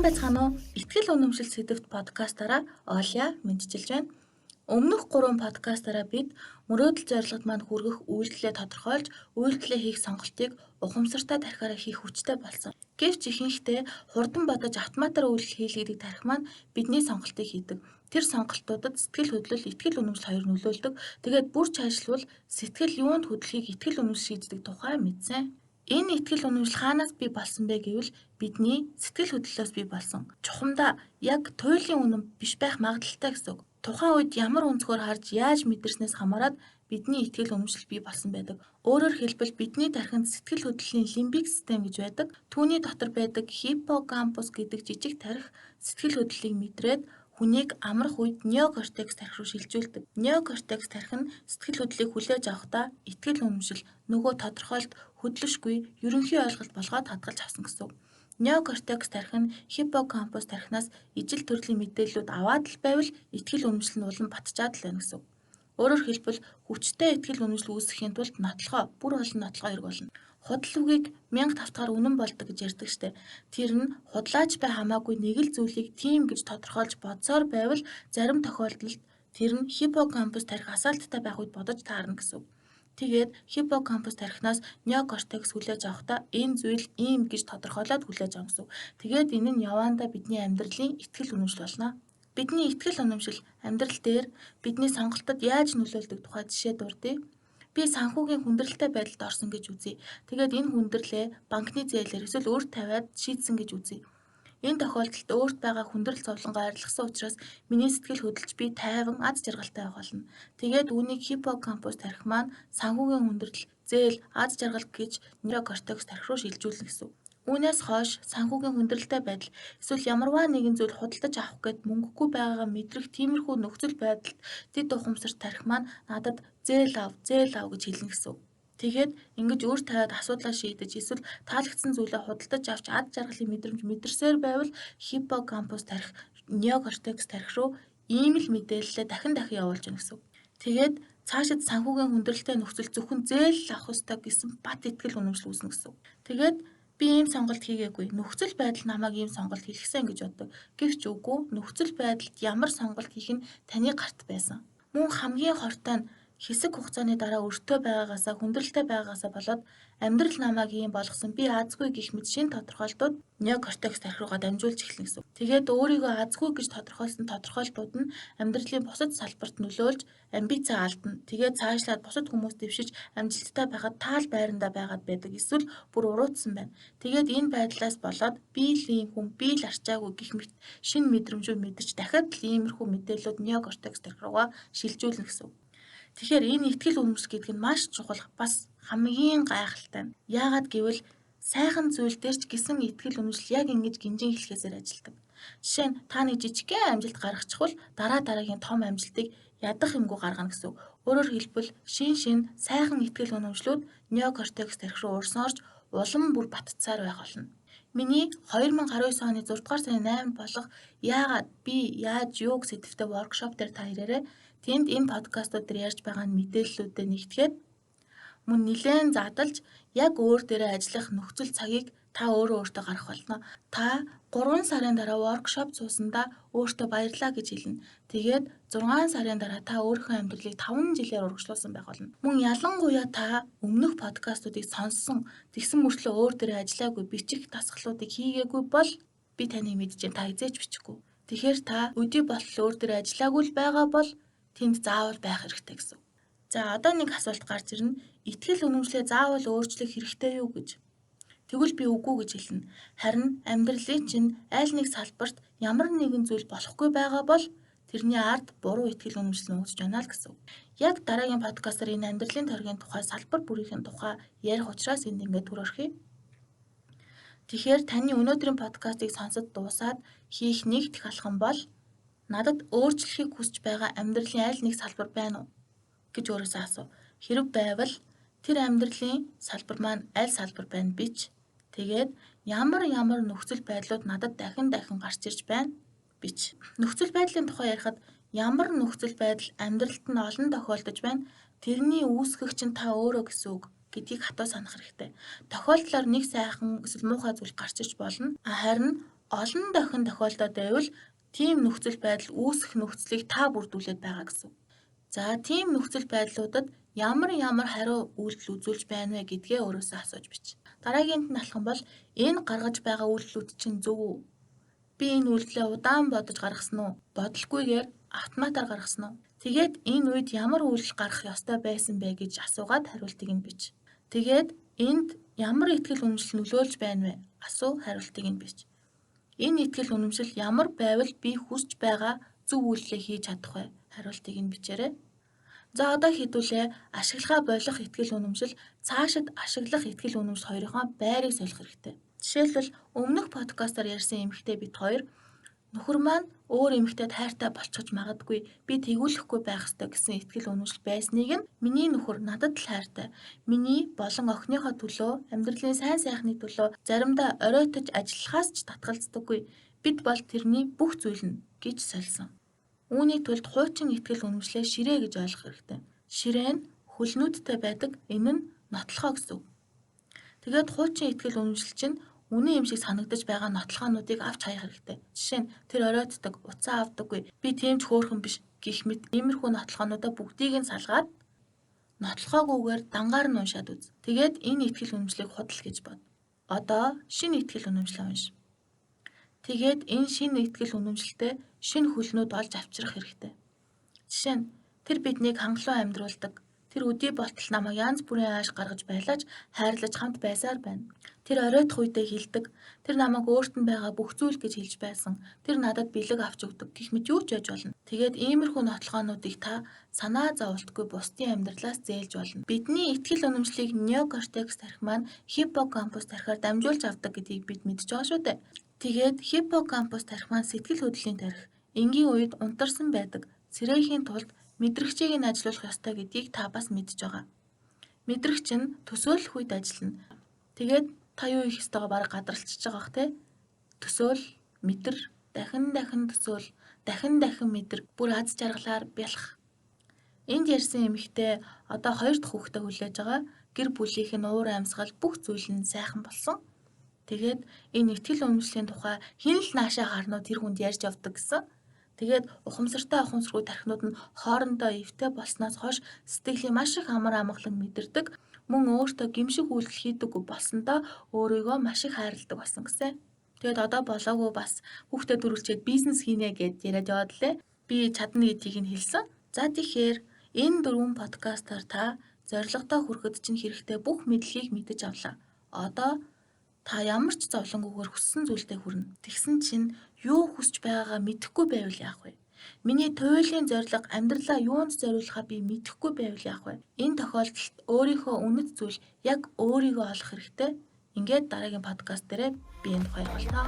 байцгаана уу? Итгэл үнэмшил сэдвт подкастаараа Оля мэдчилж байна. Өмнөх 3 подкастаараа бид мөрөөдөл зорилгод манд хүргэх үйлдэлээ тодорхойлж, үйлдэлээ хийх сонголтыг ухамсартай тархиараа хийх хүчтэй болсон. Гэвч ихэнхдээ хурдан бодож автоматар үйлдэл хийл гэдэг тархи маань бидний сонголтыг хийдэг. Тэр сонголтуудад сэтгэл хөдлөл, итгэл үнэмшил хоёр нөлөөлдөг. Тэгээд бүр чаашлбал сэтгэл юунд хөдлөхийг итгэл үнэмшил шийддэг тухай мэдсэн. Энэ итгэл үнэмшил хаанаас бий болсон бэ гэвэл бидний сэтгэл хөдлөлөөс бий болсон. Чухамдаа яг туйлын үнэм биш байх магадaltaй гэсэн үг. Тухайн үед ямар өнцгөр харж яаж мэдэрснээс хамаарат бидний итгэл үнэмшил бий болсон байдаг. Өөрөөр хэлбэл бидний тархинд сэтгэл хөдлөлийн лимбик систем гэж байдаг. Түүний дотор байдаг хиппокампус гэдэг жижиг тархи сэтгэл хөдлөлийг мэдрээд хүнийг амрах үед неокортекс тархи руу шилжүүлдэг. Неокортекс тархи нь сэтгэл хөдлөлийг хүлээж авахдаа итгэл үнэмшил нөгөө тодорхойлт хөдлөшгүй ерөнхий ойлголт болгоод хадгалж авсан гэсэн үг. Неокортекс тархи нь хиппокампус тархинаас ижил төрлийн мэдээллүүд аваад л байвал итгэл үнэмшил нь улам батчаад л байна гэсэн үг. Өөрөөр хэлбэл хүчтэй итгэл үнэмшил үүсгэхийн тулд нотлохоо, бүр олон нотлохоо хэрэг болно. Худал үгийг 1000 тавтахаар үнэн болдог гэж ярьдаг штэ. Тэр нь худлаач бай хамаагүй нэг л зүйлийг тийм гэж тодорхойлж бодсоор байвал зарим тохиолдолд тэр нь хиппокампус тархи асаалттай байх үед бодож таарна гэсэн үг. Тэгээд хиппокампус тархинаас неокортекс хүлээж авахдаа энэ зүйл ийм гэж тодорхойлоод хүлээж авах гэсэн үг. Тэгээд энэ нь явандаа бидний амьдралын итгэл үнэмшил болно. Бидний итгэл үнэмшил амьдрал дээр бидний сонголтод яаж нөлөөлдөг тухай жишээ дурдъя. Би санхүүгийн хүндрэлтэй байдалд орсон гэж үзье. Тэгээд энэ хүндрэлээ банкны зээлээр эсвэл өөрт тавиад шийдсэн гэж үзье. Энэ тохиолдолд өөрт байгаа хүндрэл зовлонгоо арилгасан учраас миний сэтгэл хөдлөж би тайван аз жаргалтай байх болно. Тэгээд үүнийг хиппокампус тархи маань санхүүгийн хүндрэл, зээл, аз жаргал гэж неокортекс тархи руу шилжүүлнэ гэсэн. Үүнээс хойш санхүүгийн хүндрэлтэй байдал эсвэл ямарваа нэгэн зүйл худалдаж авах гээд мөнгөгүй байгаагаа мэдрэх тиймэрхүү нөхцөл байдалд дэд ухамсарт тархи маань надад зээл ав гэж хэлнэ гэсэн. Тэгээд ингэж өөр тавиад асуудлаа шийдэж эсвэл таалагдсан зүйлээ худалдаж авч аз жаргалын мэдрэмж мэдэрсээр байвал хиппокампус тархи неокортекс тархи руу ийм л мэдээлэлээ дахин явуулж өгнө гэсэн. Тэгээд цаашид санхүүгийн хүндрэлтэй нөхцөл зөвхөн зээл авах ёстой гэсэн бат итгэл үнэмшил үүснэ гэсэн. Тэгээд би ийм сонголт хийгээгүй. Нөхцөл байдал намайг ийм сонголт хийлгэсэн гэж боддог. Гэвч үгүй, нөхцөл байдалд ямар сонголт хийх нь таны гарт байсан. Мөн хамгийн хортой нь хэсэг хугацааны дараа өртөө байгаагаасаа хүндрэлтэй байгаагаасаа болоод амьдрал намайг ийм болгосон би азгүй гэх мэт шин тодорхойлтууд неокортекс тархи руугаа дамжуулж эхэлнэ гэсэн. Тэгээд өөрийгөө азгүй гэж тодорхойлсон тодорхойлтууд нь амьдралын бусад салбарт нөлөөлж амбиц алдна. Тэгээд цаашлаад бусад хүмүүс дэвшиж амжилттай байхад таал байрандаа байгаад байдаг. Эсвэл бүр уруутсан байна. Тэгээд энэ байдлаас болоод би л ийм хүн, би л арчаагүй гэх мэт шин мэдрэмжүүд мэдэрч дахиад л иймэрхүү мэдээллүүд неокортекс тархи руугаа шилжүүлнэ гэсэн. Тэгэхээр энэ итгэл үнэмшил гэдэг нь маш чухал, бас хамгийн гайхалтай. Яагаад гэвэл сайхан зүйл дээр ч гэсэн итгэл үнэмшил яг ингэж гинжин хэлхээсээр ажилдаг. Жишээ нь та нэг жижигхэн амжилт гаргачихвал дараагийн том амжилтыг ядах юмгүй гаргана гэсэн. Өөрөөр хэлбэл шин сайхан итгэл үнэмшлүүд неокортекс тархи руу урсан орж улам бүр батцаар байх болно. Миний 2019 оны 6 дугаар сарын 8-нд болох яагаад би яаж юу гэх сэдвтэй воркшоп дээр та ирээрээ тэнд энэ подкастууд дээр ярьж байгаа мэдээллүүдэд нэгтгээд мөн нилээн задлж яг өөр дээрээ ажиллах нөхцөл цагийг та өөртөө гаргах болно. Та 3 сарын дараа воркшоп суусандаа өөртөө баярлалаа гэж хэлнэ. Тэгээд 6 сарын дараа та өөрийнхөө амьдралыг 5 жилээр урагшлуулсан байх болно. Мөн ялангуяа та өмнөх подкастуудыг сонссон, тэгсэн мөртлөө өөр дээрээ ажиллаагүй, бичих дасгалуудыг хийгээгүй бол би таныг мэдэж та хизээч бичихгүй. Тэгэхээр та өдий болтол өөр дээрээ ажиллаагүй л байгаа бол тэнд заавал байх хэрэгтэй гэсэн. За одоо нэг асуулт гарч ирнэ. Итгэл үнэмшлээ заавал өөрчлөх хэрэгтэй юу гэж? Тэгвэл би үгүй гэж хэлнэ. Харин амьдралын чинь аль нэг салбарт ямар нэгэн зүйл болохгүй байгаа бол тэрний ард буруу итгэл үнэмшил нуугдж байна л гэсэн. Яг дараагийн подкастаар энэ амьдралын тойргийн тухай салбар бүрийн тухай ярих учраас энд ингээд төр орхив. Тэгэхээр таны өнөөдрийн подкастыг сонсоод дуусаад хийх нэг дэх алхам бол надад өөрчлөхийг хүсэж байгаа амьдралын аль нэг салбар байна уу гэж өөрөөсөө асуу. Хэрэг байвал тэр амьдралын салбар маань аль салбар байна бич. Тэгээд ямар нөхцөл байдлууд надад дахин гарч ирж байна бич. Нөхцөл байдлын тухай ярихад ямар нөхцөл байдал амьдралд нь олон тохиолдож байна. Тэрний үүсгэгч нь та өөрөө гэсэн үг гэдгийг хатуу санах хэрэгтэй. Тохиолдлоор нэг сайхан эсвэл муухай зүйл гарч иж болно. Харин олон дахин тохиолдоод байвал тийм нөхцөл байдал үүсэх нөхцөлийг та бүрдүүлээд байгаа гэсэн. За тийм нөхцөл байдлуудад ямар хариу үйлдэл үзүүлж байна вэ гэдгээ өөрөөсөө асууж бич. Дараагийнт нь алах юм бол энэ гаргаж байгаа үйлдэлүүд чинь зөв үү? Би энэ үйлдэлээ удаан бодож гаргасан уу? Бодолгүйгээр автоматар гаргасан уу? Тэгээд энэ үед ямар үйлдэл гаргах ёстой байсан бэ гэж асуугаад хариултыг нь бич. Тэгээд энд ямар итгэл үнэмшил нөлөөлж байна вэ? Асуу, хариултыг нь бич. Энэ итгэл үнэмшил ямар байвал би хүсэж байгаа зөв үйлдэлээ хийж чадах вэ? Хариултыг нь бичээрэй. За одоо хэдүүлээ ашиглахаа болох итгэл үнэмшил, цаашид ашиглах итгэл үнэмшил хоёрынхоо байрыг солих хэрэгтэй. Жишээлбэл өмнөх подкастаар ярьсан эмэгтэй бид хоёр нөхөр маань өөр эмэгтэйд хайртай болчихж магадгүй, би тэгүүлэхгүй байх ёстой гэсэн итгэл үнэмшил байсныг нь миний нөхөр надад л хайртай, миний болон охиныхоо төлөө, амьдралын сайн сайхны төлөө заримдаа оройтож ажиллахаас ч татгалздаггүй. Бид бол тэрний бүх зүйл нь гэж сольсон. Үүний тулд хуучин итгэл үнэмшлээ ширээ гэж ойлгох хэрэгтэй. Ширээ нь хөлнүүдтэй байдаг, энэ нь нотлохоо гэсэн. Тэгээд хуучин итгэл үнэмшил чинь үнэн юм шиг санагдаж байгаа нотлохоонуудыг авч хаях хэрэгтэй. Жишээ нь тэр оройтдаг, уцаа авдаггүй, би тийм ч хөөрхөн биш гэх мэт иймэрхүү нотлохоонуудаа бүгдийг нь салгаад нотлохоогүйгээр дангаар нь уншаад үз. Тэгээд энэ итгэл үнэмшлийг худал гэж бод. Одоо шинэ итгэл үнэмшлээ унш. Тэгээд энэ шинэ итгэл үнэмшилтэй шинэ хөлнүүд олж авчрах хэрэгтэй. Жишээ нь тэр биднийг хангалуун амьдруулдаг. Тэр өдий болтол намайг янз бүрийн ааш гаргаж байлааж хайрлаж хамт байсаар байна. Тэр оройтх үедээ хэлдэг. Тэр намайг өөрт нь байгаа бүх зүйл гэж хэлж байсан. Тэр надад бэлэг авч өгдөг гэх мэт юу ч яж болно. Тэгээд иймэрхүү нотлохоонуудыг та санаа зовлтгүй бусдын амьдралаас зээлж болно. Бидний итгэл үнэмшлийг неокортекс тархи маань хиппокампус тархиар дамжуулж авдаг гэдгийг бид мэдж байгаа шүү дээ. Тэгээд хиппокампус тархи маань сэтгэл хөдлөлийн тархи. Энгийн үед унтарсан байдаг. Сэрээхийн тулд мэдрэгчийг нь ажилуулах ёстой гэдгийг та бас мэдж байгаа. Мэдрэгч нь төсөөлөх үед ажиллана. Тэгээд та юу хийх ёстойгоо бараг гадралчж байгаа бах те. Төсөөл, мэдэр, дахин төсөөл, дахин мэдэр, бүр аз жаргалаар бялах. Энд ярьсан эмэгтэй одоо 2 дахь хүүхдээ хүлээж байгаа. Гэр бүлийнх нь уур амьсгал бүх зүйл нь сайхан болсон. Тэгээд энэ итгэл үнэмшлийн тухай хэн л наашаа гарнуу тэр хүнд ярьж явдаг гэсэн. Тэгээд ухамсартай ухамсаргүй тархинууд нь хоорондоо эвтэй болсноос хойш сэтгэлийн маш их амар амгалан мэдэрдэг, мөн өөртөө гимшиг үйлдэл хийдэггүй болсондоо өөрийгөө маш их хайрладаг болсон гэсэн. Тэгээд одоо болоогүй бас хүүхдэд төрүүлчихэд бизнес хийнэ гэд яриад яваад лээ. Би чадна гэдгийг нь хэлсэн. За тэгэхээр энэ 4 подкастаар та зорилготой хүрэхэд чинь хэрэгтэй бүх мэдлэгийг мэдэж авлаа. Одоо та ямар ч зовлонгүйгээр хүссэн зүйлдээ хүрнэ. Тэгсэн чинь юу хүсэж байгаагаа мэдэхгүй байвал яах вэ? Миний туйлын зорилго амьдралаа юунд зориулахаа би мэдэхгүй байвал яах вэ? Энэ тохиолдолд өөрийнхөө үнэт зүйл яг өөрийгөө олох хэрэгтэй. Ингээд дараагийн подкаст дээрээ би энэ тухай ярилцлаа.